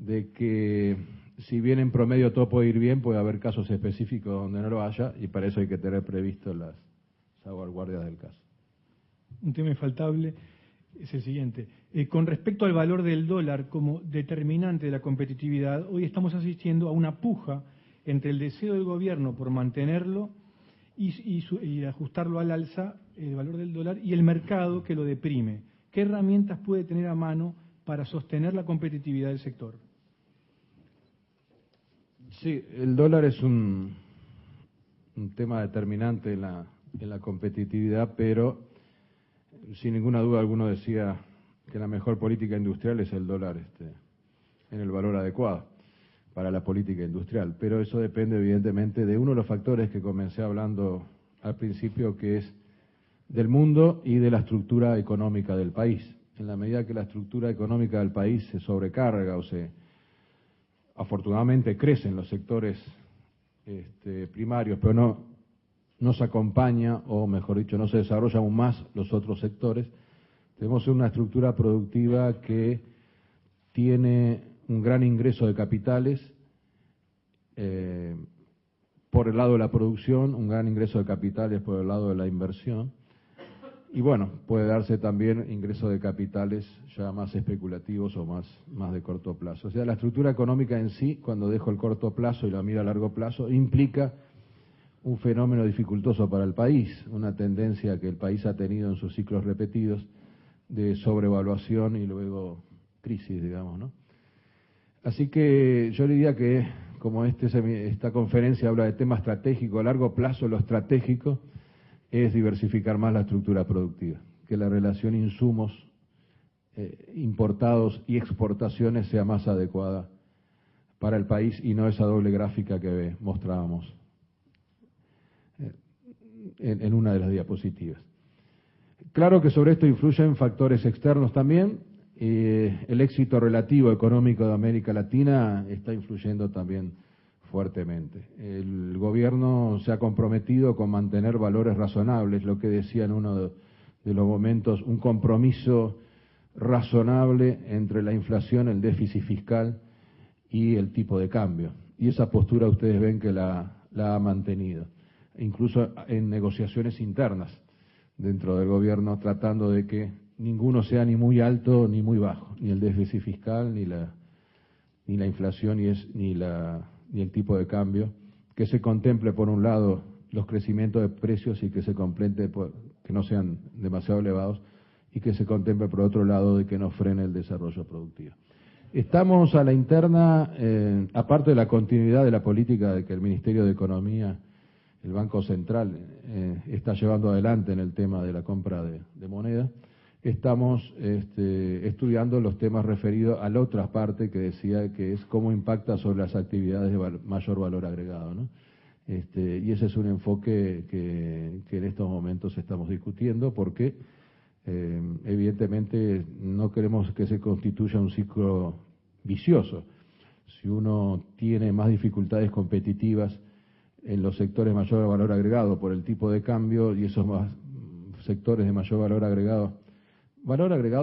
de que si bien en promedio todo puede ir bien, puede haber casos específicos donde no lo haya, y para eso hay que tener previsto las salvaguardias del caso. Un tema infaltable es el siguiente. Con respecto al valor del dólar como determinante de la competitividad, hoy estamos asistiendo a una puja entre el deseo del gobierno por mantenerlo y ajustarlo al alza, el valor del dólar, y el mercado que lo deprime. ¿Qué herramientas puede tener a mano para sostener la competitividad del sector? Sí, el dólar es un tema determinante en la competitividad, pero sin ninguna duda alguno decía que la mejor política industrial es el dólar en el valor adecuado para la política industrial. Pero eso depende evidentemente de uno de los factores que comencé hablando al principio, que es del mundo y de la estructura económica del país. En la medida que la estructura económica del país se sobrecarga o afortunadamente crecen los sectores primarios, pero no se acompaña, o mejor dicho, no se desarrollan aún más los otros sectores, tenemos una estructura productiva que tiene un gran ingreso de capitales por el lado de la producción, un gran ingreso de capitales por el lado de la inversión, y bueno, puede darse también ingreso de capitales ya más especulativos o más de corto plazo. O sea, la estructura económica en sí, cuando dejo el corto plazo y la miro a largo plazo, implica un fenómeno dificultoso para el país, una tendencia que el país ha tenido en sus ciclos repetidos de sobrevaluación y luego crisis, digamos, ¿no? Así que yo diría que, como esta conferencia habla de tema estratégico a largo plazo, lo estratégico es diversificar más la estructura productiva, que la relación insumos importados y exportaciones sea más adecuada para el país y no esa doble gráfica que mostrábamos en una de las diapositivas. Claro que sobre esto influyen factores externos también. El éxito relativo económico de América Latina está influyendo también fuertemente. El gobierno se ha comprometido con mantener valores razonables, lo que decía en uno de los momentos, un compromiso razonable entre la inflación, el déficit fiscal y el tipo de cambio. Y esa postura ustedes ven que la ha mantenido, incluso en negociaciones internas dentro del gobierno, tratando de que ninguno sea ni muy alto ni muy bajo, ni el déficit fiscal, ni la inflación, ni el tipo de cambio, que se contemple por un lado los crecimientos de precios y que se contemple que no sean demasiado elevados, y que se contemple por otro lado de que no frene el desarrollo productivo. Estamos a la interna, aparte de la continuidad de la política de que el Ministerio de Economía, el Banco Central, está llevando adelante en el tema de la compra de moneda, estamos estudiando los temas referidos a la otra parte que decía que es cómo impacta sobre las actividades de mayor valor agregado, ¿no? Y ese es un enfoque que en estos momentos estamos discutiendo porque evidentemente no queremos que se constituya un ciclo vicioso. Si uno tiene más dificultades competitivas en los sectores de mayor valor agregado por el tipo de cambio, y esos sectores de mayor valor agregado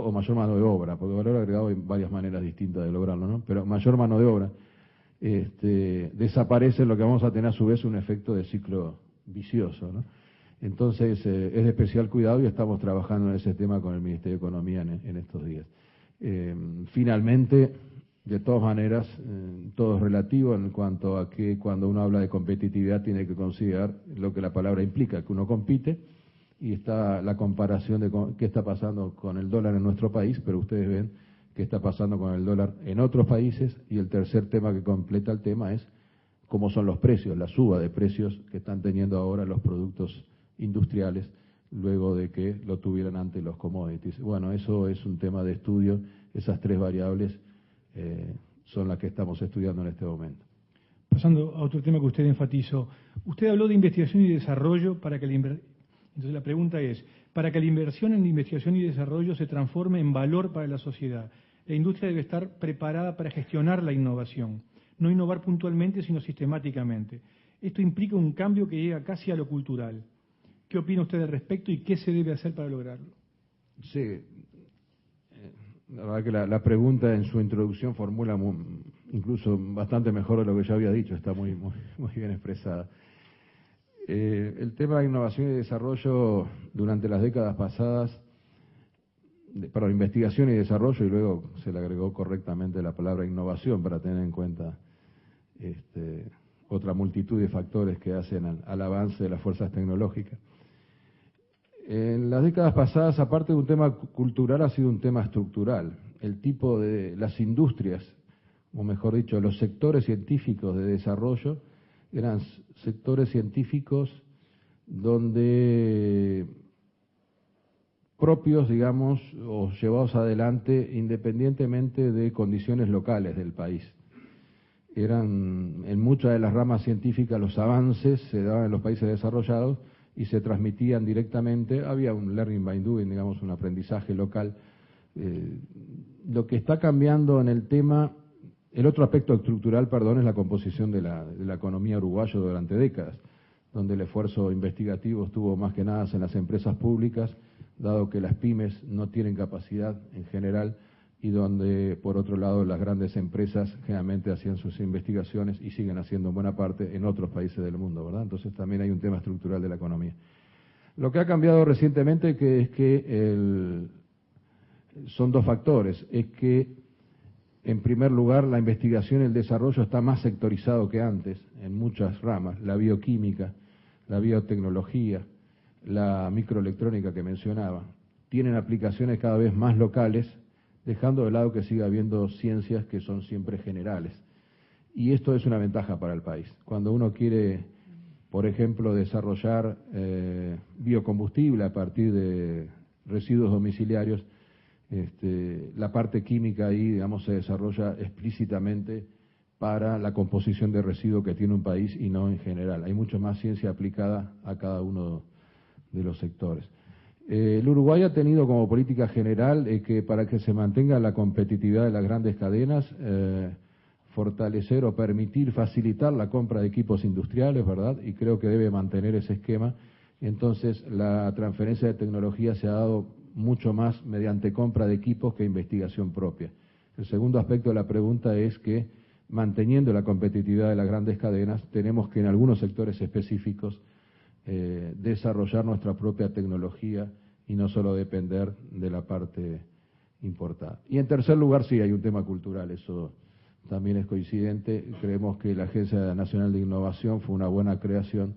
o mayor mano de obra, porque valor agregado hay varias maneras distintas de lograrlo, ¿no? Pero mayor mano de obra, desaparece, lo que vamos a tener a su vez un efecto de ciclo vicioso, ¿no? Entonces es de especial cuidado y estamos trabajando en ese tema con el Ministerio de Economía en estos días. Finalmente, de todas maneras, todo es relativo en cuanto a que cuando uno habla de competitividad tiene que considerar lo que la palabra implica, que uno compite, y está la comparación de qué está pasando con el dólar en nuestro país, pero ustedes ven qué está pasando con el dólar en otros países, y el tercer tema que completa el tema es cómo son los precios, la suba de precios que están teniendo ahora los productos industriales luego de que lo tuvieran antes los commodities. Bueno, eso es un tema de estudio, esas tres variables son las que estamos estudiando en este momento. Pasando a otro tema que usted enfatizó, usted habló de investigación y desarrollo para que entonces la pregunta es, para que la inversión en investigación y desarrollo se transforme en valor para la sociedad, la industria debe estar preparada para gestionar la innovación, no innovar puntualmente, sino sistemáticamente. Esto implica un cambio que llega casi a lo cultural. ¿Qué opina usted al respecto y qué se debe hacer para lograrlo? Sí, La verdad que la pregunta en su introducción formula incluso bastante mejor de lo que yo había dicho, está muy bien expresada. El tema de innovación y desarrollo durante las décadas pasadas, para investigación y desarrollo, y luego se le agregó correctamente la palabra innovación para tener en cuenta otra multitud de factores que hacen al avance de las fuerzas tecnológicas. En las décadas pasadas, aparte de un tema cultural, ha sido un tema estructural. El tipo de las industrias, o mejor dicho, los sectores científicos de desarrollo, eran sectores científicos donde propios, digamos, o llevados adelante independientemente de condiciones locales del país. En muchas de las ramas científicas los avances se daban en los países desarrollados y se transmitían directamente, había un learning by doing, digamos, un aprendizaje local. Lo que está cambiando en el tema, el otro aspecto estructural, perdón, es la composición de la economía uruguaya durante décadas, donde el esfuerzo investigativo estuvo más que nada en las empresas públicas, dado que las pymes no tienen capacidad en general, y donde, por otro lado, las grandes empresas generalmente hacían sus investigaciones y siguen haciendo en buena parte en otros países del mundo, ¿verdad? Entonces también hay un tema estructural de la economía. Lo que ha cambiado recientemente es que son dos factores. Es que, en primer lugar, la investigación y el desarrollo está más sectorizado que antes, en muchas ramas, la bioquímica, la biotecnología, la microelectrónica que mencionaba, tienen aplicaciones cada vez más locales, dejando de lado que siga habiendo ciencias que son siempre generales. Y esto es una ventaja para el país. Cuando uno quiere, por ejemplo, desarrollar biocombustible a partir de residuos domiciliarios, la parte química ahí, digamos, se desarrolla explícitamente para la composición de residuos que tiene un país y no en general. Hay mucho más ciencia aplicada a cada uno de los sectores. El Uruguay ha tenido como política general que para que se mantenga la competitividad de las grandes cadenas, fortalecer o permitir, facilitar la compra de equipos industriales, ¿verdad? Y creo que debe mantener ese esquema. Entonces, la transferencia de tecnología se ha dado mucho más mediante compra de equipos que investigación propia. El segundo aspecto de la pregunta es que, manteniendo la competitividad de las grandes cadenas, tenemos que en algunos sectores específicos desarrollar nuestra propia tecnología y no solo depender de la parte importada. Y en tercer lugar, sí, hay un tema cultural, eso también es coincidente. Creemos que la Agencia Nacional de Innovación fue una buena creación.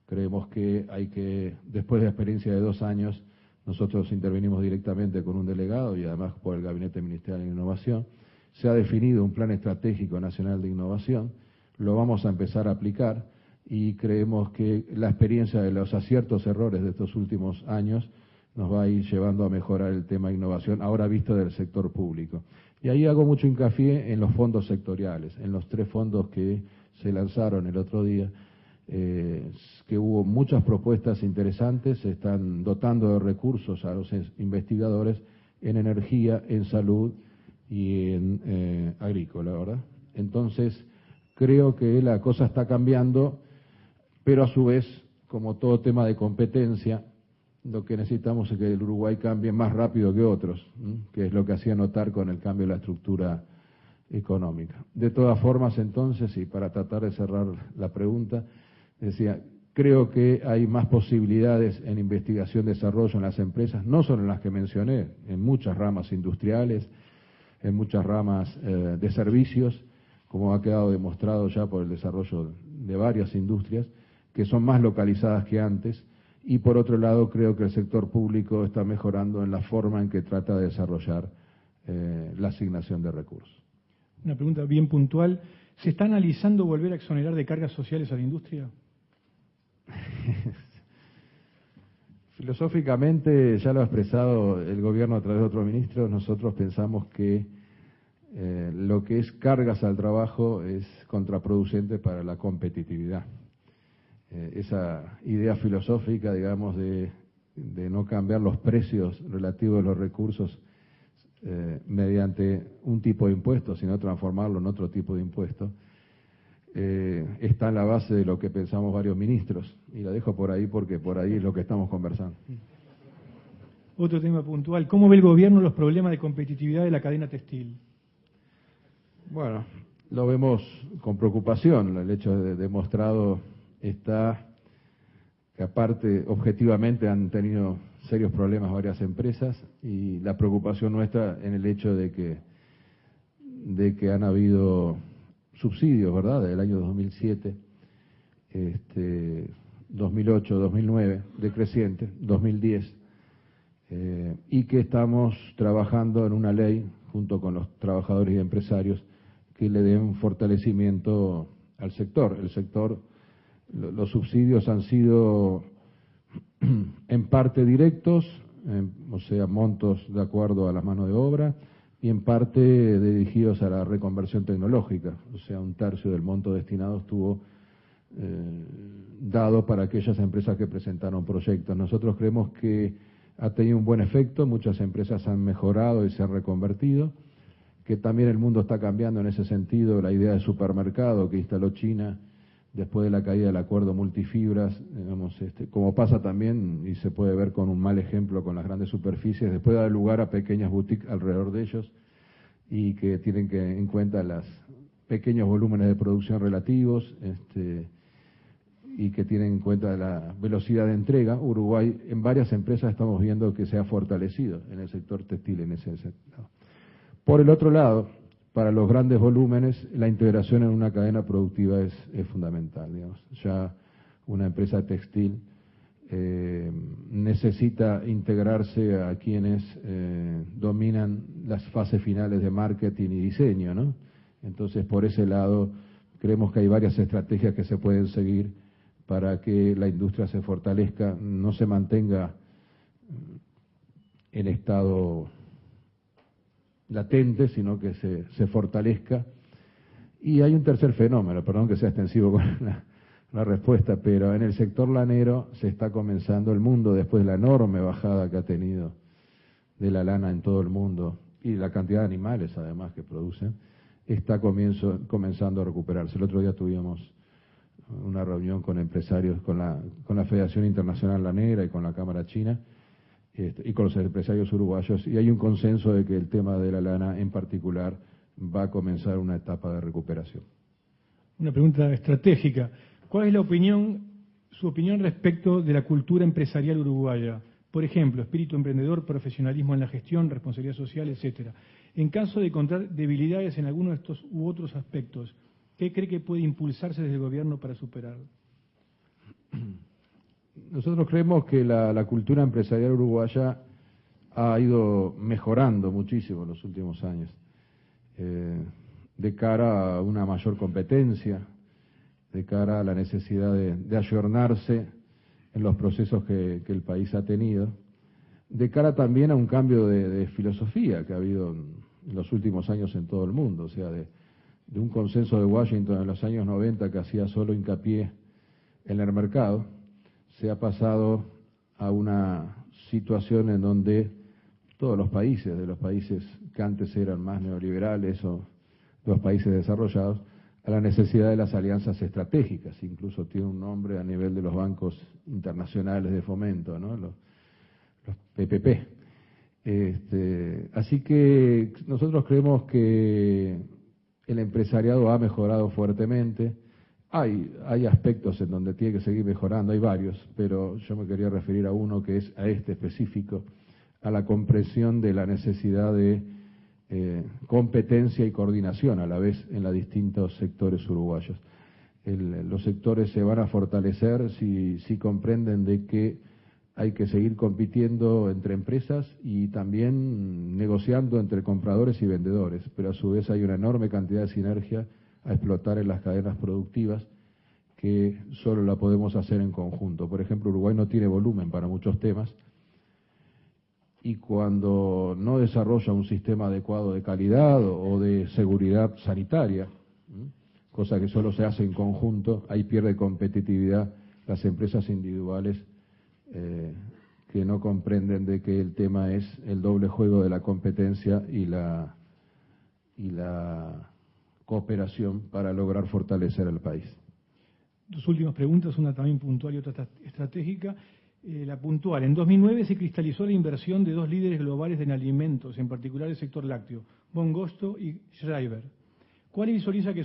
Creemos que después de la experiencia de 2 años, nosotros intervenimos directamente con un delegado y además por el Gabinete Ministerial de Innovación. Se ha definido un plan estratégico nacional de innovación, lo vamos a empezar a aplicar y creemos que la experiencia de los aciertos, errores de estos últimos años nos va a ir llevando a mejorar el tema de innovación, ahora visto del sector público. Y ahí hago mucho hincapié en los fondos sectoriales, en los 3 fondos que se lanzaron el otro día, que hubo muchas propuestas interesantes, se están dotando de recursos a los investigadores en energía, en salud y en agrícola, ¿verdad? Entonces, creo que la cosa está cambiando, pero a su vez, como todo tema de competencia, lo que necesitamos es que el Uruguay cambie más rápido que otros, que es lo que hacía notar con el cambio de la estructura económica. De todas formas, entonces, y para tratar de cerrar la pregunta, decía, creo que hay más posibilidades en investigación y desarrollo en las empresas, no solo en las que mencioné, en muchas ramas industriales, en muchas ramas de servicios, como ha quedado demostrado ya por el desarrollo de varias industrias, que son más localizadas que antes, y por otro lado creo que el sector público está mejorando en la forma en que trata de desarrollar la asignación de recursos. Una pregunta bien puntual. ¿Se está analizando volver a exonerar de cargas sociales a la industria? Filosóficamente, ya lo ha expresado el gobierno a través de otros ministros, nosotros pensamos que lo que es cargas al trabajo es contraproducente para la competitividad. Esa idea filosófica, digamos, de no cambiar los precios relativos a los recursos mediante un tipo de impuesto, sino transformarlo en otro tipo de impuesto, está en la base de lo que pensamos varios ministros. Y la dejo por ahí porque por ahí es lo que estamos conversando. Otro tema puntual, ¿cómo ve el gobierno los problemas de competitividad de la cadena textil? Bueno, lo vemos con preocupación. El hecho de demostrado está que aparte, objetivamente, han tenido serios problemas varias empresas y la preocupación nuestra en el hecho de que han habido subsidios, ¿verdad?, del año 2007, 2008, 2009, decreciente, 2010, y que estamos trabajando en una ley junto con los trabajadores y empresarios que le den fortalecimiento al sector. El sector, los subsidios han sido en parte directos, o sea, montos de acuerdo a la mano de obra, y en parte dirigidos a la reconversión tecnológica, o sea, un tercio del monto destinado estuvo dado para aquellas empresas que presentaron proyectos. Nosotros creemos que ha tenido un buen efecto, muchas empresas han mejorado y se han reconvertido, que también el mundo está cambiando en ese sentido. La idea de supermercado que instaló China después de la caída del acuerdo multifibras, digamos, como pasa también, y se puede ver con un mal ejemplo con las grandes superficies, después de dar lugar a pequeñas boutiques alrededor de ellos, y que tienen en cuenta los pequeños volúmenes de producción relativos, y que tienen en cuenta la velocidad de entrega. Uruguay, en varias empresas estamos viendo que se ha fortalecido en el sector textil en ese sentido. Por el otro lado, para los grandes volúmenes, la integración en una cadena productiva es fundamental. Digamos. Ya una empresa textil necesita integrarse a quienes dominan las fases finales de marketing y diseño, ¿no? Entonces, por ese lado, creemos que hay varias estrategias que se pueden seguir para que la industria se fortalezca, no se mantenga en estado latente, sino que se fortalezca. Y hay un tercer fenómeno, perdón que sea extensivo con la respuesta, pero en el sector lanero se está comenzando el mundo, después de la enorme bajada que ha tenido de la lana en todo el mundo y la cantidad de animales además que producen, está comenzando a recuperarse. El otro día tuvimos una reunión con empresarios, con la Federación Internacional Lanera y con la Cámara China, y con los empresarios uruguayos, y hay un consenso de que el tema de la lana en particular va a comenzar una etapa de recuperación. Una pregunta estratégica. ¿Cuál es su opinión respecto de la cultura empresarial uruguaya? Por ejemplo, espíritu emprendedor, profesionalismo en la gestión, responsabilidad social, etcétera. En caso de encontrar debilidades en alguno de estos u otros aspectos, ¿qué cree que puede impulsarse desde el gobierno para superarlo? Nosotros creemos que la cultura empresarial uruguaya ha ido mejorando muchísimo en los últimos años, de cara a una mayor competencia, de cara a la necesidad de ayornarse en los procesos que el país ha tenido, de cara también a un cambio de filosofía que ha habido en los últimos años en todo el mundo, o sea, de un consenso de Washington en los años 90 que hacía solo hincapié en el mercado, se ha pasado a una situación en donde todos los países, de los países que antes eran más neoliberales o los países desarrollados, a la necesidad de las alianzas estratégicas, incluso tiene un nombre a nivel de los bancos internacionales de fomento, ¿no? Los PPP. Así que nosotros creemos que el empresariado ha mejorado fuertemente. Hay aspectos en donde tiene que seguir mejorando, hay varios, pero yo me quería referir a uno que es a este específico, a la comprensión de la necesidad de competencia y coordinación a la vez en los distintos sectores uruguayos. Los sectores se van a fortalecer si comprenden de que hay que seguir compitiendo entre empresas y también negociando entre compradores y vendedores, pero a su vez hay una enorme cantidad de sinergia a explotar en las cadenas productivas que solo la podemos hacer en conjunto. Por ejemplo, Uruguay no tiene volumen para muchos temas y cuando no desarrolla un sistema adecuado de calidad o de seguridad sanitaria, cosa que solo se hace en conjunto, ahí pierde competitividad las empresas individuales que no comprenden de que el tema es el doble juego de la competencia y la cooperación para lograr fortalecer al país. Dos últimas preguntas, una también puntual y otra estratégica. La puntual. En 2009 se cristalizó la inversión de dos líderes globales en alimentos, en particular el sector lácteo, Von Gosto y Schreiber. ¿Cuál visualiza que